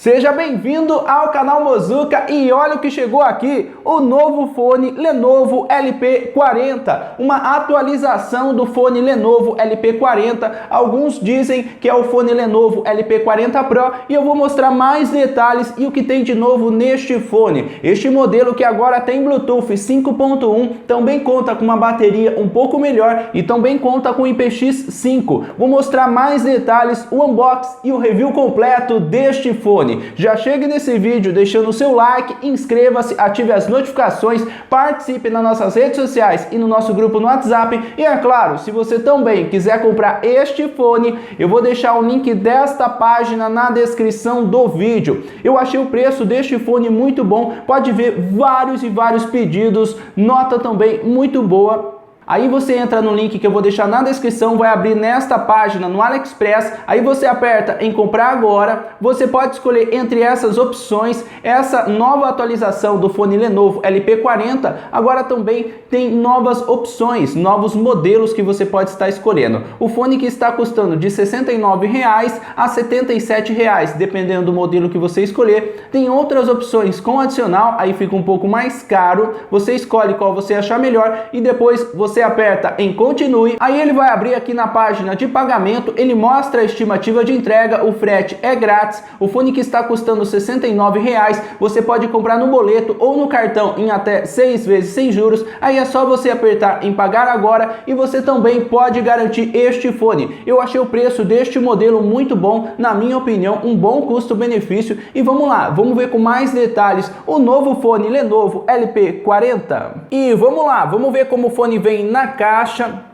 Seja bem-vindo ao canal Mozuca e olha o que chegou aqui, o novo fone Lenovo LP40, uma atualização do fone Lenovo LP40. Alguns dizem que é o fone Lenovo LP40 Pro e eu vou mostrar mais detalhes e o que tem de novo neste fone. Este modelo que agora tem Bluetooth 5.1, também conta com uma bateria um pouco melhor e também conta com IPX5. Vou mostrar mais detalhes, o unboxing e o review completo deste fone. Já chegue nesse vídeo deixando o seu like, inscreva-se, ative as notificações, participe nas nossas redes sociais e no nosso grupo no WhatsApp. E é claro, se você também quiser comprar este fone, eu vou deixar o link desta página na descrição do vídeo. Eu achei o preço deste fone muito bom, pode ver vários pedidos, nota também muito boa. Aí você entra no link que eu vou deixar na descrição, vai abrir nesta página no AliExpress, aí você aperta em comprar agora, você pode escolher entre essas opções, essa nova atualização do fone Lenovo LP40, agora também tem novas opções, novos modelos que você pode estar escolhendo. O fone que está custando de R$ 69,00 a R$ 77,00, dependendo do modelo que você escolher. Tem outras opções com adicional, aí fica um pouco mais caro, você escolhe qual você achar melhor e depois você aperta em continue, aí ele vai abrir aqui na página de pagamento, ele mostra a estimativa de entrega, o frete é grátis, o fone que está custando R$ 69,00, você pode comprar no boleto ou no cartão em até 6 vezes sem juros, aí é só você apertar em pagar agora e você também pode garantir este fone. Eu achei o preço deste modelo muito bom, na minha opinião, um bom custo-benefício e vamos lá, vamos ver com mais detalhes o novo fone Lenovo LP40. E vamos lá, vamos ver como o fone vem na caixa.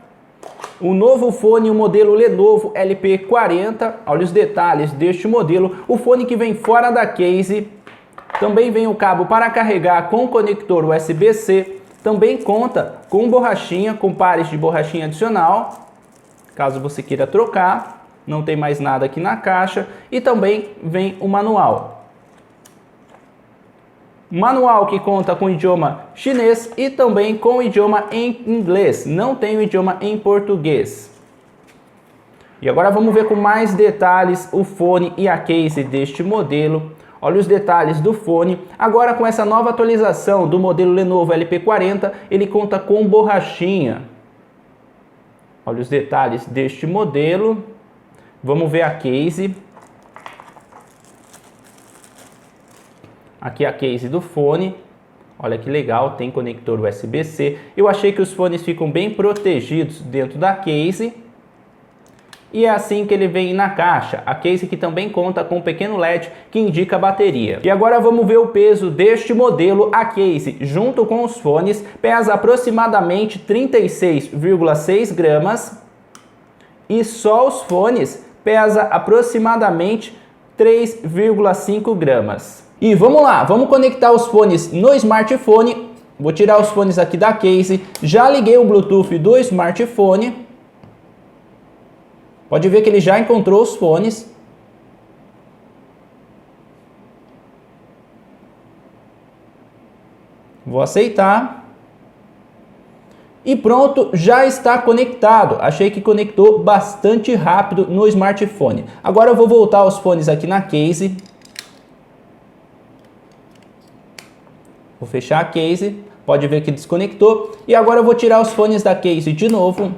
O novo fone, o modelo Lenovo LP40, olha os detalhes deste modelo, o fone que vem fora da case, também vem o cabo para carregar com conector USB-C, também conta com borrachinha, com pares de borrachinha adicional, caso você queira trocar, não tem mais nada aqui na caixa, e também vem o manual. Manual que conta com o idioma chinês e também com o idioma em inglês, não tem o idioma em português. E agora vamos ver com mais detalhes o fone e a case deste modelo. Olha os detalhes do fone. Agora com essa nova atualização do modelo Lenovo LP40, ele conta com borrachinha. Olha os detalhes deste modelo. Vamos ver a case. Aqui a case do fone, olha que legal, tem conector USB-C. Eu achei que os fones ficam bem protegidos dentro da case. E é assim que ele vem na caixa. A case que também conta com um pequeno LED que indica a bateria. E agora vamos ver o peso deste modelo. A case, junto com os fones, pesa aproximadamente 36,6 gramas. E só os fones pesa aproximadamente 3,5 gramas. E vamos lá, vamos conectar os fones no smartphone. Vou tirar os fones aqui da case. Já liguei o Bluetooth do smartphone. Pode ver que ele já encontrou os fones. Vou aceitar. E pronto, já está conectado. Achei que conectou bastante rápido no smartphone. Agora eu vou voltar os fones aqui na case. Vou fechar a case, pode ver que desconectou. E agora eu vou tirar os fones da case de novo.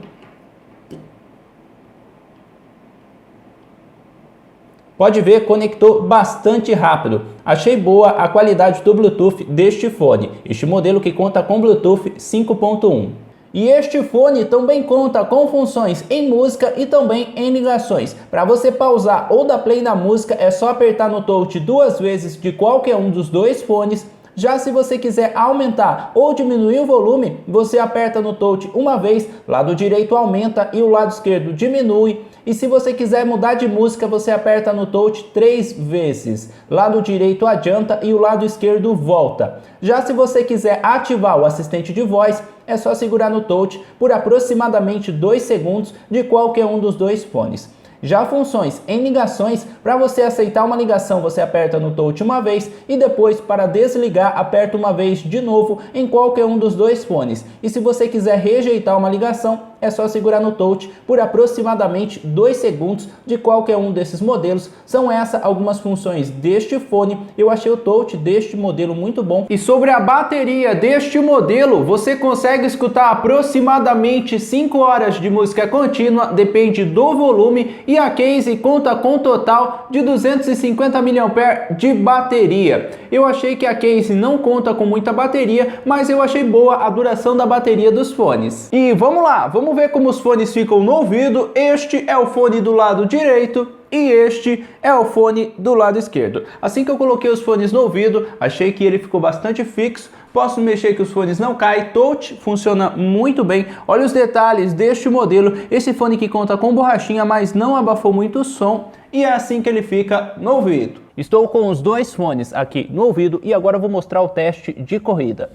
Pode ver, conectou bastante rápido. Achei boa a qualidade do Bluetooth deste fone. Este modelo que conta com Bluetooth 5.1. E este fone também conta com funções em música e também em ligações. Para você pausar ou dar play na música, é só apertar no touch 2 vezes de qualquer um dos dois fones. Já se você quiser aumentar ou diminuir o volume, você aperta no touch uma vez, lado direito aumenta e o lado esquerdo diminui. E se você quiser mudar de música, você aperta no touch 3 vezes, lado direito adianta e o lado esquerdo volta. Já se você quiser ativar o assistente de voz, é só segurar no touch por aproximadamente 2 segundos de qualquer um dos dois fones. Já funções em ligações, para você aceitar uma ligação, você aperta no touch uma vez e depois para desligar, aperta uma vez de novo em qualquer um dos dois fones. E se você quiser rejeitar uma ligação, é só segurar no touch por aproximadamente 2 segundos de qualquer um desses modelos. São essas algumas funções deste fone. Eu achei o touch deste modelo muito bom. E sobre a bateria deste modelo, você consegue escutar aproximadamente 5 horas de música contínua, depende do volume, e a case conta com um total de 250 mAh de bateria. Eu achei que a case não conta com muita bateria, mas eu achei boa a duração da bateria dos fones. E vamos lá, vamos ver como os fones ficam no ouvido. Este é o fone do lado direito e este é o fone do lado esquerdo. Assim que eu coloquei os fones no ouvido, achei que ele ficou bastante fixo. Posso mexer que os fones não caem, touch funciona muito bem. Olha os detalhes deste modelo, esse fone que conta com borrachinha, mas não abafou muito o som, e é assim que ele fica no ouvido. Estou com os dois fones aqui no ouvido e agora eu vou mostrar o teste de corrida.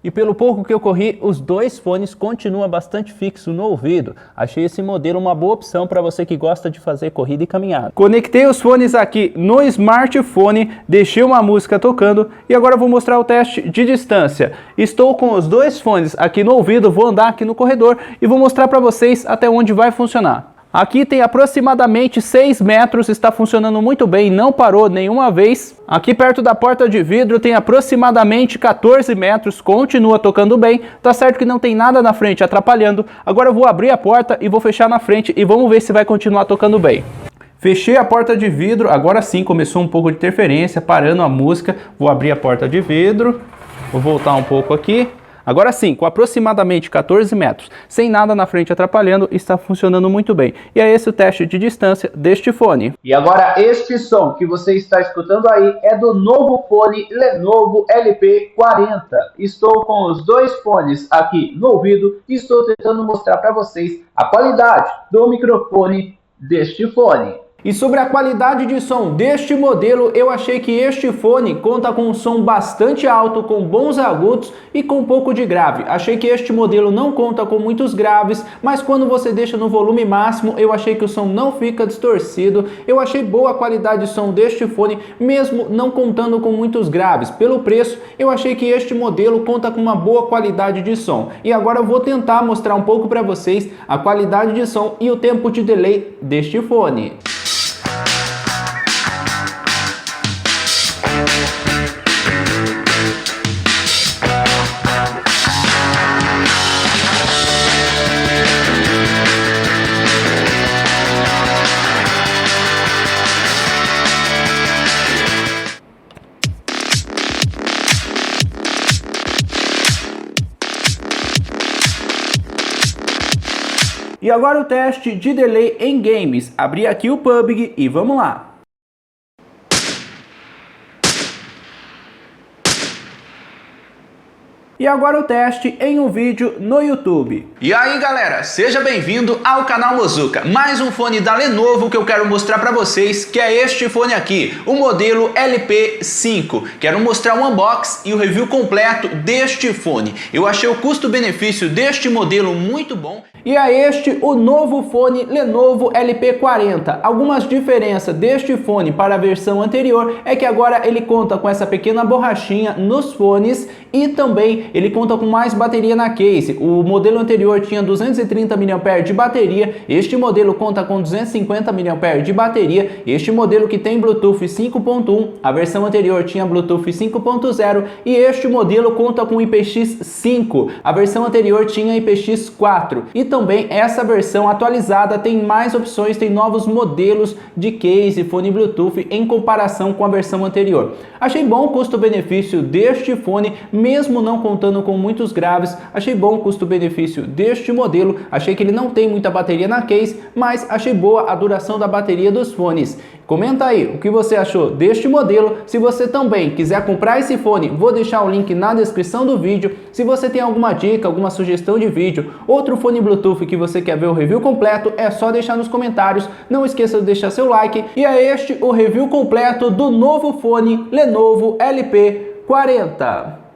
E pelo pouco que eu corri, os dois fones continuam bastante fixos no ouvido. Achei esse modelo uma boa opção para você que gosta de fazer corrida e caminhada. Conectei os fones aqui no smartphone, deixei uma música tocando e agora eu vou mostrar o teste de distância. Estou com os dois fones aqui no ouvido, vou andar aqui no corredor e vou mostrar para vocês até onde vai funcionar. Aqui tem aproximadamente 6 metros, está funcionando muito bem, não parou nenhuma vez. Aqui perto da porta de vidro tem aproximadamente 14 metros, continua tocando bem. Tá certo que não tem nada na frente atrapalhando. Agora eu vou abrir a porta e vou fechar na frente e vamos ver se vai continuar tocando bem. Fechei a porta de vidro, agora sim começou um pouco de interferência, parando a música. Vou abrir a porta de vidro, vou voltar um pouco aqui. Agora sim, com aproximadamente 14 metros, sem nada na frente atrapalhando, está funcionando muito bem. E é esse o teste de distância deste fone. E agora este som que você está escutando aí é do novo fone Lenovo LP40. Estou com os dois fones aqui no ouvido e estou tentando mostrar para vocês a qualidade do microfone deste fone. E sobre a qualidade de som deste modelo, eu achei que este fone conta com um som bastante alto, com bons agudos e com um pouco de grave. Achei que este modelo não conta com muitos graves, mas quando você deixa no volume máximo, eu achei que o som não fica distorcido. Eu achei boa a qualidade de som deste fone, mesmo não contando com muitos graves. Pelo preço, eu achei que este modelo conta com uma boa qualidade de som. E agora eu vou tentar mostrar um pouco para vocês a qualidade de som e o tempo de delay deste fone. E agora o teste de delay em games. Abri aqui o PUBG e vamos lá. E agora o teste em um vídeo no YouTube. E aí galera, seja bem-vindo ao canal Mozuka. Mais um fone da Lenovo que eu quero mostrar para vocês, que é este fone aqui, o modelo LP5. Quero mostrar um unboxing e o review completo deste fone. Eu achei o custo-benefício deste modelo muito bom. E é este o novo fone Lenovo LP40. Algumas diferenças deste fone para a versão anterior é que agora ele conta com essa pequena borrachinha nos fones e também ele conta com mais bateria na case. O modelo anterior tinha 230 mAh de bateria, este modelo conta com 250 mAh de bateria. Este modelo que tem Bluetooth 5.1, a versão anterior tinha Bluetooth 5.0 e este modelo conta com IPX5, a versão anterior tinha IPX4. E também essa versão atualizada tem mais opções, tem novos modelos de case, fone Bluetooth em comparação com a versão anterior. Achei bom o custo-benefício deste fone, mesmo não contando com muitos graves. Achei bom o custo-benefício deste modelo. Achei que ele não tem muita bateria na case, mas achei boa a duração da bateria dos fones. Comenta aí o que você achou deste modelo. Se você também quiser comprar esse fone, vou deixar o link na descrição do vídeo. Se você tem alguma dica, alguma sugestão de vídeo, outro fone Bluetooth que você quer ver o review completo, é só deixar nos comentários. Não esqueça de deixar seu like. E é este o review completo do novo fone Lenovo LP40.